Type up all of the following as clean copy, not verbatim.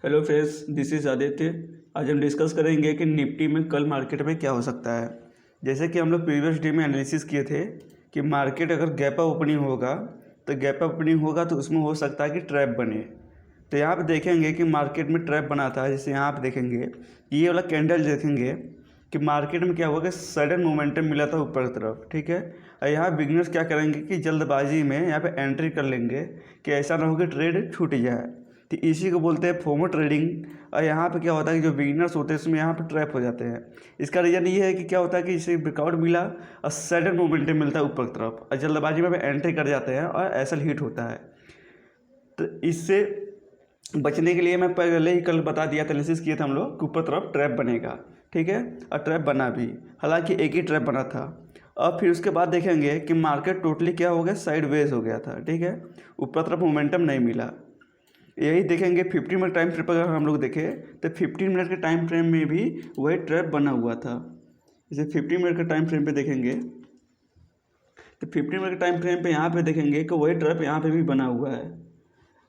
Hello friends, this is Aditya. आज हम discuss करेंगे कि निफ्टी में कल मार्केट में क्या हो सकता है। जैसे कि हम लोग प्रीवियस डे में एनालिसिस किए थे कि मार्केट अगर गैप अप ओपनिंग होगा तो गैप अप ओपनिंग होगा तो उसमें हो सकता है कि ट्रैप बने। तो यहाँ पे देखेंगे कि मार्केट में ट्रैप बना था। जैसे यहाँ पे देखेंगे ये वाला कैंडल देखेंगे कि मार्केट में क्या हुआ कि सडन मोमेंटम मिला था ऊपर की तरफ, ठीक है। और यहाँ बिगनर्स क्या करेंगे कि जल्दबाजी में यहाँ पे एंट्री कर लेंगे कि ऐसा ना हो कि ट्रेड छूट जाए। तो इसी को बोलते हैं फोमो ट्रेडिंग। और यहाँ पे क्या होता है कि जो बिगिनर्स होते हैं उसमें यहाँ पे ट्रैप हो जाते हैं। इसका रीज़न ये है कि क्या होता है कि इसे ब्रेकआउट मिला और सडन मोमेंटम मिलता है ऊपर की तरफ और जल्दबाजी में एंट्री कर जाते हैं और ऐसा हिट होता है। तो इससे बचने के लिए मैं पहले ही कल बता दिया था, एनालिसिस किया था हम लोग कि ऊपर तरफ ट्रैप बनेगा, ठीक है। और ट्रैप बना भी, हालांकि एक ही ट्रैप बना था। अब फिर उसके बाद देखेंगे कि मार्केट टोटली क्या हो गया, साइडवेज हो गया था, ठीक है। ऊपर तरफ मोमेंटम नहीं मिला। यही देखेंगे 15 मिनट टाइम फ्रेम पर अगर हम लोग देखें तो 15 मिनट के टाइम फ्रेम में भी वही ट्रैप बना हुआ था। जैसे 15 मिनट के टाइम फ्रेम पे देखेंगे तो 15 मिनट के टाइम फ्रेम पे यहाँ पे देखेंगे कि वही ट्रैप यहाँ पे भी बना हुआ है।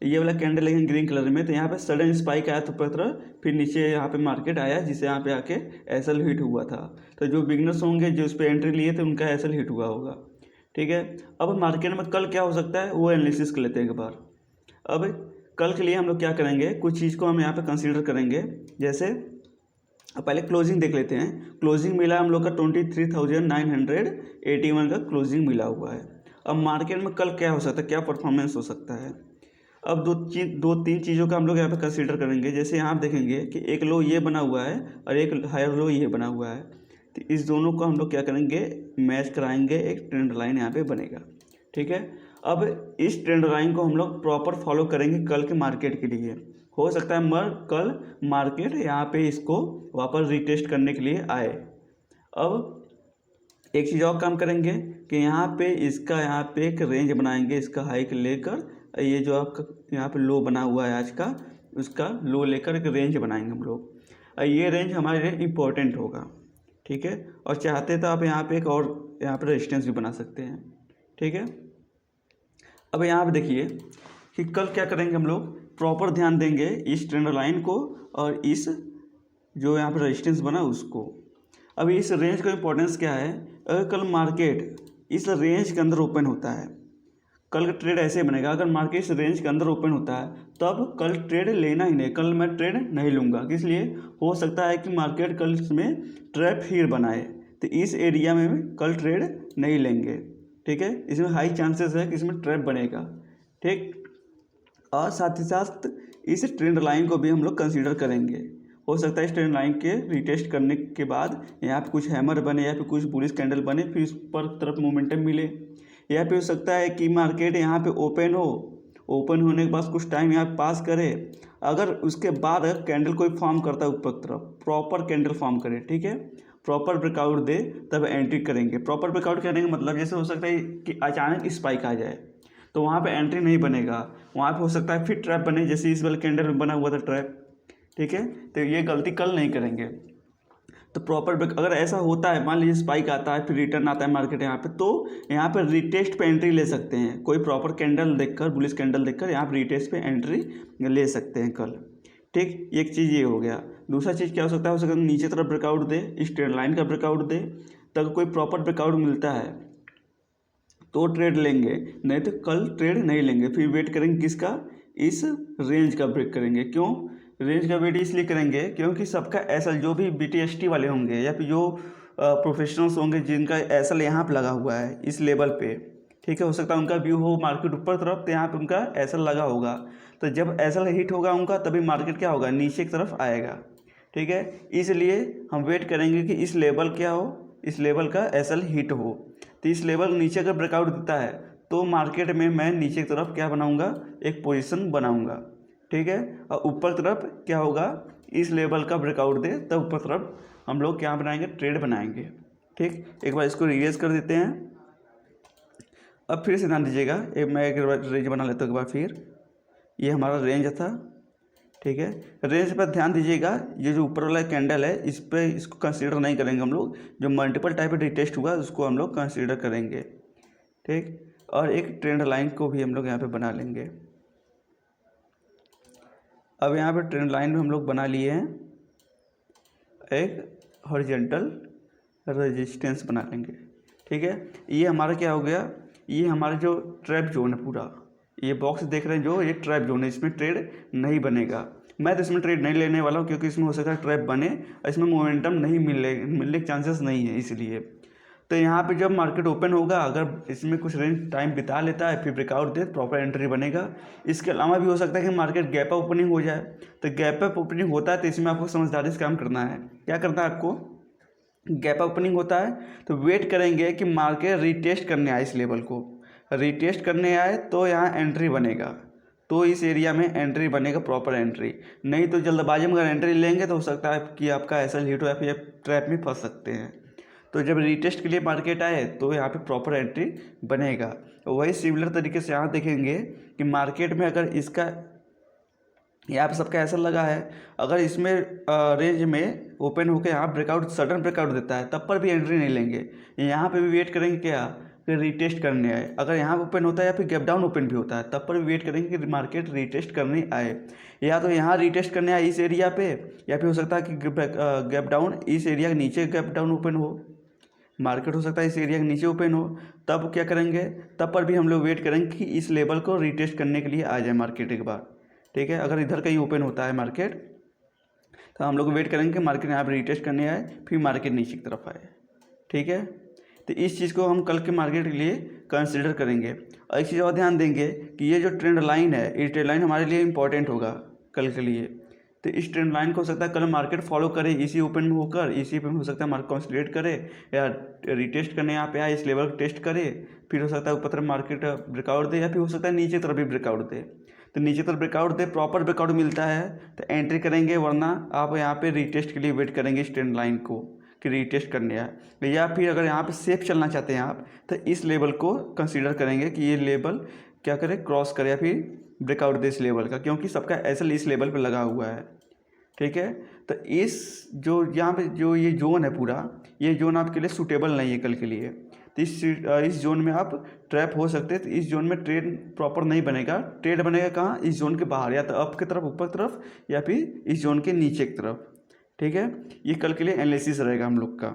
ये वाला कैंडल लेकिन ग्रीन कलर में, तो यहाँ पे सडन स्पाइक आया तो ऊपर तरफ, फिर नीचे यहाँ पे मार्केट आया जिससे यहाँ पे आके एसएल हिट हुआ था। तो जो बिगनर्स होंगे जो उस पर एंट्री लिए थे उनका एसएल हिट हुआ होगा, ठीक है। अब मार्केट में कल क्या हो सकता है वो एनालिसिस कर लेते हैं एक बार। अब कल के लिए हम लोग क्या करेंगे, कुछ चीज़ को हम यहाँ पे कंसीडर करेंगे। जैसे अब पहले क्लोजिंग देख लेते हैं। क्लोजिंग मिला हम लोग का 23,981 का क्लोजिंग मिला हुआ है। अब मार्केट में कल क्या हो सकता है, क्या परफॉर्मेंस हो सकता है। अब दो तीन चीज़ों का हम लोग यहाँ पे कंसीडर करेंगे। जैसे यहाँ आप देखेंगे कि एक लो ये बना हुआ है और एक हायर लो ये बना हुआ है। तो इस दोनों को हम लोग क्या करेंगे, मैच कराएंगे, एक ट्रेंड लाइन यहाँ पे बनेगा, ठीक है। अब इस ट्रेंड लाइन को हम लोग प्रॉपर फॉलो करेंगे कल के मार्केट के लिए। हो सकता है मगर कल मार्केट यहाँ पे इसको वापस रिटेस्ट करने के लिए आए। अब एक चीज़ और काम करेंगे कि यहाँ पे यहाँ पे एक रेंज बनाएंगे, इसका हाइक लेकर ये जो आपका यहाँ पे लो बना हुआ है आज का, उसका लो लेकर एक रेंज बनाएंगे हम लोग। और ये रेंज हमारे लिए इम्पोर्टेंट होगा, ठीक है। और चाहते तो आप यहाँ पे एक और यहाँ पे रेजिस्टेंस भी बना सकते हैं, ठीक है। अब यहाँ पे देखिए कि कल क्या करेंगे हम लोग, प्रॉपर ध्यान देंगे इस ट्रेंड लाइन को और इस जो यहाँ पे रेजिस्टेंस बना उसको। अब इस रेंज का इम्पोर्टेंस क्या है, अगर कल मार्केट इस रेंज के अंदर ओपन होता है, कल का ट्रेड ऐसे बनेगा। अगर मार्केट इस रेंज के अंदर ओपन होता है तब कल ट्रेड लेना ही नहीं, कल मैं ट्रेड नहीं लूँगा। किस लिए, हो सकता है कि मार्केट कल इसमें ट्रैप फिर बनाए, तो इस एरिया में कल ट्रेड नहीं लेंगे, ठीक है। इसमें हाई चांसेस है कि इसमें ट्रैप बनेगा, ठीक। और साथ ही साथ इस ट्रेंड लाइन को भी हम लोग कंसीडर करेंगे। हो सकता है इस ट्रेंड लाइन के रिटेस्ट करने के बाद यहाँ पे कुछ हैमर बने या फिर कुछ बुलिश कैंडल बने, फिर इस पर तरफ मोमेंटम मिले। या फिर हो सकता है कि मार्केट यहाँ पे ओपन हो, ओपन होने के बाद कुछ टाइम यहाँ पास करे, अगर उसके बाद अगर कैंडल कोई फॉर्म करता है ऊपर की तरफ, प्रॉपर कैंडल फॉर्म करे, ठीक है, प्रॉपर ब्रेकआउट दे, तब एंट्री करेंगे। प्रॉपर ब्रेकआउट करने का मतलब जैसे हो सकता है कि अचानक स्पाइक आ जाए तो वहाँ पे एंट्री नहीं बनेगा, वहाँ पे हो सकता है फिर ट्रैप बने, जैसे इस वाले कैंडल में बना हुआ था ट्रैप, ठीक है। तो ये गलती कल नहीं करेंगे। तो प्रॉपर ब्रेक अगर ऐसा होता है, मान लीजिए स्पाइक आता है फिर रिटर्न आता है मार्केट यहाँ पे, तो यहाँ पर रिटेस्ट पे एंट्री ले सकते हैं। कोई प्रॉपर कैंडल देखकर, बुलिश कैंडल देखकर यहाँ पर रिटेस्ट पे एंट्री ले सकते हैं कल, ठीक। एक चीज़ ये हो गया। दूसरा चीज़ क्या हो सकता है नीचे तरफ ब्रेकआउट दे, इस ट्रेंड लाइन का ब्रेकआउट दे, तब कोई प्रॉपर ब्रेकआउट मिलता है तो ट्रेड लेंगे, नहीं तो कल ट्रेड नहीं लेंगे। फिर वेट करेंगे किसका, इस रेंज का ब्रेक करेंगे। क्यों रेंज का वेट इसलिए करेंगे क्योंकि सबका एसएल, जो भी बीटीएसटी वाले होंगे या फिर जो प्रोफेशनल्स होंगे जिनका एसएल यहाँ पे लगा हुआ है इस लेवल पे, ठीक है, हो सकता है उनका व्यू हो मार्केट ऊपर तरफ, तो यहाँ पे उनका एसएल लगा होगा। तो जब एसएल हिट होगा उनका तभी मार्केट क्या होगा, नीचे की तरफ आएगा, ठीक है। इसलिए हम वेट करेंगे कि इस लेवल क्या हो, इस लेवल का एसएल हिट हो। तो इस लेवल नीचे अगर ब्रेकआउट देता है तो मार्केट में मैं नीचे की तरफ क्या बनाऊंगा, एक पोजीशन बनाऊंगा, ठीक है। और ऊपर तरफ क्या होगा, इस लेवल का ब्रेकआउट दे तब ऊपर तरफ हम लोग क्या बनाएंगे, ट्रेड बनाएंगे, ठीक। एक बार इसको रिवेज कर देते हैं। अब फिर से ध्यान दीजिएगा, मैं एक बार रेंज बना लेता हूँ एक बार फिर। ये हमारा रेंज था, ठीक है। रेंज पर ध्यान दीजिएगा, ये जो ऊपर वाला कैंडल है इस पे, इसको कंसीडर नहीं करेंगे हम लोग। जो मल्टीपल टाइप ऑफ रिटेस्ट हुआ उसको हम लोग कंसीडर करेंगे, ठीक। और एक ट्रेंड लाइन को भी हम लोग यहाँ पे बना लेंगे। अब यहाँ पे ट्रेंड लाइन में हम लोग बना लिए हैं एक हॉरिजॉन्टल रेजिस्टेंस बना लेंगे। ठीक है, ये हमारा क्या हो गया, ये हमारा जो ट्रैप जोन है पूरा, ये बॉक्स देख रहे हैं जो, ये ट्रैप जोन है, इसमें ट्रेड नहीं बनेगा। मैं तो इसमें ट्रेड नहीं लेने वाला हूँ क्योंकि इसमें हो सकता है ट्रैप बने और इसमें मोमेंटम नहीं मिलने के चांसेस नहीं है इसलिए। तो यहाँ पे जब मार्केट ओपन होगा, अगर इसमें कुछ रेंज टाइम बिता लेता है फिर ब्रेकआउट दे, प्रॉपर एंट्री बनेगा। इसके अलावा भी हो सकता है कि मार्केट गैप अप ओपनिंग हो जाए। तो गैप अप ओपनिंग होता है तो इसमें आपको समझदारी से काम करना है। क्या करना है आपको, गैप ओपनिंग होता है तो वेट करेंगे कि मार्केट रीटेस्ट करने आए, इस लेवल को रीटेस्ट करने आए तो यहाँ एंट्री बनेगा, तो इस एरिया में एंट्री बनेगा, प्रॉपर एंट्री। नहीं तो जल्दबाजी में अगर एंट्री लेंगे तो हो सकता है कि आपका ऐसा हिट हो या फिर ट्रैप में फंस सकते हैं। तो जब रीटेस्ट के लिए मार्केट आए तो यहाँ पे प्रॉपर एंट्री बनेगा। वही सिमिलर तरीके से यहाँ देखेंगे कि मार्केट में अगर इसका यहाँ पे सबका ऐसा लगा है, अगर इसमें रेंज में ओपन होकर यहाँ ब्रेकआउट, सडन ब्रेकआउट देता है तब पर भी एंट्री नहीं लेंगे। यहाँ पे भी वेट करेंगे क्या, कि रीटेस्ट करने आए। अगर यहाँ ओपन होता है या फिर गैप डाउन ओपन भी होता है तब पर भी वेट करेंगे कि मार्केट रीटेस्ट करने आए। या तो यहाँ रीटेस्ट करने आए इस एरिया पे, या फिर हो सकता है कि गैप डाउन इस एरिया के नीचे गैप डाउन ओपन हो, मार्केट हो सकता है इस एरिया के नीचे ओपन हो। तब क्या करेंगे, तब पर भी हम लोग वेट करेंगे कि इस लेवल को रीटेस्ट करने के लिए आ जाए मार्केट एक बार। ठीक है, अगर इधर कहीं ओपन होता है मार्केट तो हम लोग वेट करेंगे कि मार्केट यहाँ पर रीटेस्ट करने आए, फिर मार्केट नीचे की तरफ आए। ठीक है, तो इस चीज़ को हम कल के मार्केट के लिए कंसिडर करेंगे। और एक चीज़ और ध्यान देंगे कि ये जो ट्रेंड लाइन है, ये ट्रेंड लाइन हमारे लिए इंपॉर्टेंट होगा कल के लिए। तो इस ट्रेंड लाइन को हो सकता है कल मार्केट फॉलो करे, इसी ओपन में होकर इसी पे हो सकता है मार्केट कंसोलिडेट करे या रीटेस्ट करने यहाँ पे आए, इस लेवल को टेस्ट करे, फिर हो सकता है ऊपर तरफ मार्केट ब्रेकआउट दे, या फिर हो सकता है नीचे तरफ भी ब्रेकआउट दे। तो नीचे तरफ ब्रेकआउट दे, प्रॉपर ब्रेकआउट मिलता है तो एंट्री करेंगे, वरना आप यहाँ पे रीटेस्ट के लिए वेट करेंगे इस ट्रेंड लाइन को कि रीटेस्ट करने आए। या फिर अगर यहाँ पे सेफ चलना चाहते हैं आप तो इस लेवल को कंसीडर करेंगे कि ये लेवल क्या करे, क्रॉस करे या फिर ब्रेकआउट दे इस लेवल का, क्योंकि सबका एसएल इस लेवल पे लगा हुआ है। ठीक है, तो इस जो यहाँ पे जो ये जोन है पूरा, ये जोन आपके लिए सूटेबल नहीं है कल के लिए। तो इस जोन में आप ट्रैप हो सकते हैं। तो इस जोन में ट्रेड प्रॉपर नहीं बनेगा। ट्रेड बनेगा कहाँ, इस जोन के बाहर, या तो अप की तरफ, ऊपर तरफ, या फिर इस जोन के नीचे की तरफ। ठीक है, ये कल के लिए एनालिसिस रहेगा हम लोग का।